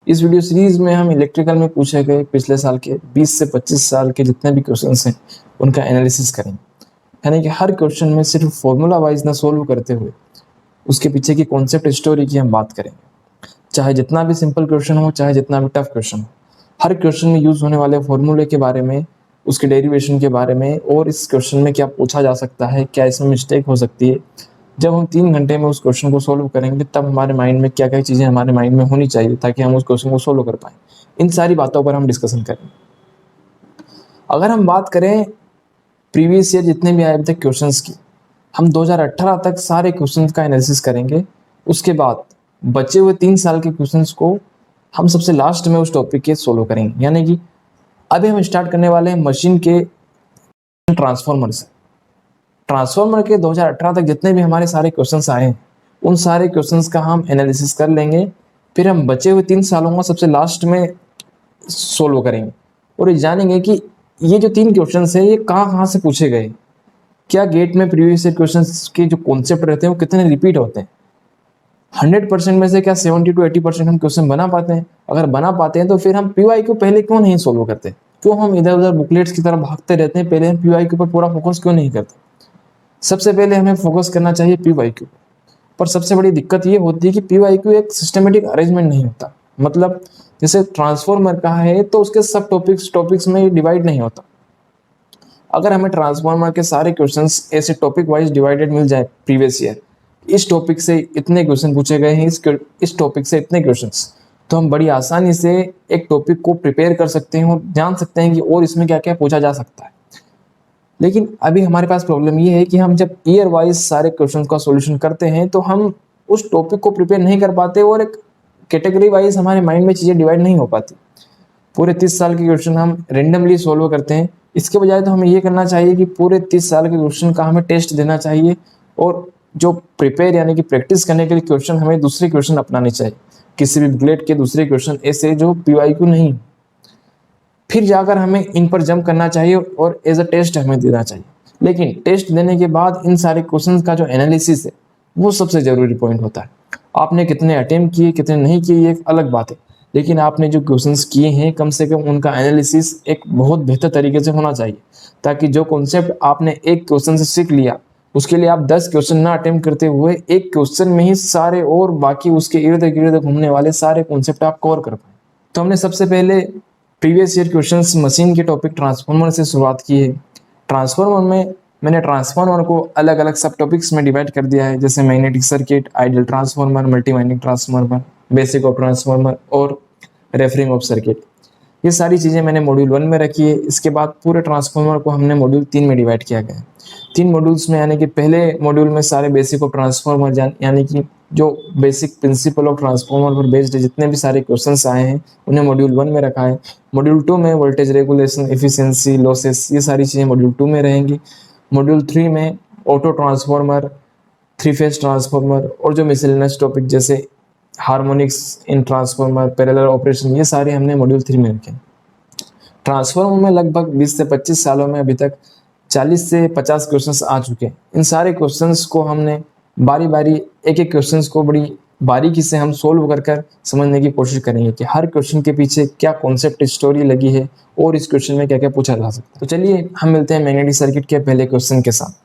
इस video series में हम इलेक्ट्रिकल में पूछे गए पिछले साल के 20 से 25 साल के जितने भी क्वेश्चंस हैं उनका एनालिसिस करेंगे। यानी कि हर क्वेश्चन में सिर्फ फॉर्मूला वाइज ना सोल्व करते हुए उसके पीछे की कॉन्सेप्ट स्टोरी की हम बात करेंगे। चाहे जितना भी सिंपल क्वेश्चन हो, चाहे जितना भी टफ क्वेश्चन हो, हर क्वेश्चन में यूज होने वाले फॉर्मूले के बारे में, उसके डेरिवेशन के बारे में और इस क्वेश्चन में क्या पूछा जा सकता है, क्या इसमें मिस्टेक हो सकती है। जब हम 3 घंटे में उस क्वेश्चन को सोल्व करेंगे तब हमारे माइंड में क्या क्या चीज़ें हमारे माइंड में होनी चाहिए ताकि हम उस क्वेश्चन को सोल्व कर पाएँ। इन सारी बातों पर हम डिस्कशन करेंगे। अगर हम बात करें प्रीवियस ईयर जितने भी आए अभी तक क्वेश्चंस की, हम 2018 तक सारे क्वेश्चंस का एनालिसिस करेंगे। उसके बाद बचे हुए 3 साल के क्वेश्चंस को हम सबसे लास्ट में उस टॉपिक के सोल्व करेंगे। यानी कि अभी हम स्टार्ट करने वाले हैं मशीन के ट्रांसफॉर्मर से। ट्रांसफॉर्मर के 2018 तक जितने भी हमारे सारे क्वेश्चंस आए हैं उन सारे क्वेश्चंस का हम एनालिसिस कर लेंगे। फिर हम बचे हुए 3 सालों को सबसे लास्ट में सोल्व करेंगे और ये जानेंगे कि ये जो 3 क्वेश्चंस हैं ये कहाँ से पूछे गए, क्या गेट में प्रीवियस ईयर क्वेश्चंस के जो कॉन्सेप्ट रहते हैं वो कितने रिपीट होते हैं, 100% में से क्या 70 to 80% हम क्वेश्चन बना पाते हैं। अगर बना पाते हैं तो फिर हम PY को पहले क्यों नहीं सोल्व करते, क्यों हम इधर उधर बुकलेट्स की तरफ भागते रहते हैं, पहले हम PY के ऊपर पूरा फोकस क्यों नहीं करते। सबसे पहले हमें फोकस करना चाहिए PYQ पर। सबसे बड़ी दिक्कत ये होती है कि PYQ एक सिस्टमेटिक अरेंजमेंट नहीं होता। मतलब जैसे ट्रांसफॉर्मर का है तो उसके सब टॉपिक्स में डिवाइड नहीं होता। अगर हमें ट्रांसफॉर्मर के सारे क्वेश्चंस ऐसे टॉपिक वाइज डिवाइडेड मिल जाए प्रीवियस ईयर, इस टॉपिक से इतने क्वेश्चन पूछे गए हैं, इस टॉपिक से इतने क्वेश्चंस, तो हम बड़ी आसानी से एक टॉपिक को प्रिपेयर कर सकते हैं और जान सकते हैं कि और इसमें क्या क्या पूछा जा सकता है। लेकिन अभी हमारे पास प्रॉब्लम ये है कि हम जब ईयर वाइज सारे क्वेश्चन का सॉल्यूशन करते हैं तो हम उस टॉपिक को प्रिपेयर नहीं कर पाते और एक कैटेगरी वाइज हमारे माइंड में चीज़ें डिवाइड नहीं हो पाती। पूरे 30 साल के क्वेश्चन हम रेंडमली सोल्व करते हैं। इसके बजाय तो हमें ये करना चाहिए कि पूरे 30 साल के क्वेश्चन का हमें टेस्ट देना चाहिए और जो प्रिपेयर यानी कि प्रैक्टिस करने के लिए क्वेश्चन हमें दूसरे क्वेश्चन अपनाने चाहिए, किसी भी बुकलेट के दूसरे क्वेश्चन ऐसे जो PYQ नहीं, फिर जाकर हमें इन पर जंप करना चाहिए और एज अ टेस्ट हमें देना चाहिए। लेकिन टेस्ट देने के बाद इन सारे क्वेश्चन का जो एनालिसिस है वो सबसे ज़रूरी पॉइंट होता है। आपने कितने अटेम्प्ट किए, कितने नहीं किए, ये एक अलग बात है, लेकिन आपने जो क्वेश्चंस किए हैं कम से कम उनका एनालिसिस एक बहुत बेहतर तरीके से होना चाहिए, ताकि जो कॉन्सेप्ट आपने एक क्वेश्चन से सीख लिया उसके लिए आप 10 क्वेश्चन ना अटेम्प्ट करते हुए एक क्वेश्चन में ही सारे और बाकी उसके इर्द गिर्द घूमने वाले सारे कॉन्सेप्ट आप कवर कर पाए। तो हमने सबसे पहले प्रीवियस ईयर क्वेश्चंस मशीन के टॉपिक ट्रांसफॉर्मर से शुरुआत की है। ट्रांसफॉर्मर में मैंने ट्रांसफॉर्मर को अलग अलग सब टॉपिक्स में डिवाइड कर दिया है, जैसे magnetic circuit, ideal transformer, multi winding transformer, basic of transformer और रेफरिंग ऑफ सर्किट। ये सारी चीज़ें मैंने मॉड्यूल 1 में रखी है। इसके बाद पूरे ट्रांसफॉर्मर को हमने मॉड्यूल 3 में डिवाइड किया गया है। 3 मॉड्यूल्स में, यानी कि पहले मॉड्यूल में सारे बेसिक ऑफ ट्रांसफॉर्मर यानी कि जो बेसिक प्रिंसिपल ऑफ ट्रांसफॉर्मर पर बेस्ड जितने भी सारे क्वेश्चंस आए हैं उन्हें मॉड्यूल 1 में रखा है। मॉड्यूल 2 में वोल्टेज रेगुलेशन, एफिशिएंसी, लॉसेस, ये सारी चीज़ें मॉड्यूल 2 में रहेंगी। मॉड्यूल 3 में ऑटो ट्रांसफॉर्मर, 3 फेज ट्रांसफॉर्मर और जो मिसलेनियस टॉपिक जैसे harmonics in transformer, parallel operation, ये सारे हमने मॉड्यूल 3 में रखे। ट्रांसफॉर्मर में लगभग 20 से 25 सालों में अभी तक 40 से 50 क्वेश्चंस आ चुके हैं। इन सारे क्वेश्चंस को हमने बारी बारी एक एक क्वेश्चंस को बड़ी बारीकी से हम सोल्व कर समझने की कोशिश करेंगे कि हर क्वेश्चन के पीछे क्या कॉन्सेप्ट स्टोरी लगी है और इस क्वेश्चन में क्या क्या पूछा जा सकता है। तो चलिए हम मिलते हैं मैग्नेटिक सर्किट के पहले क्वेश्चन के साथ।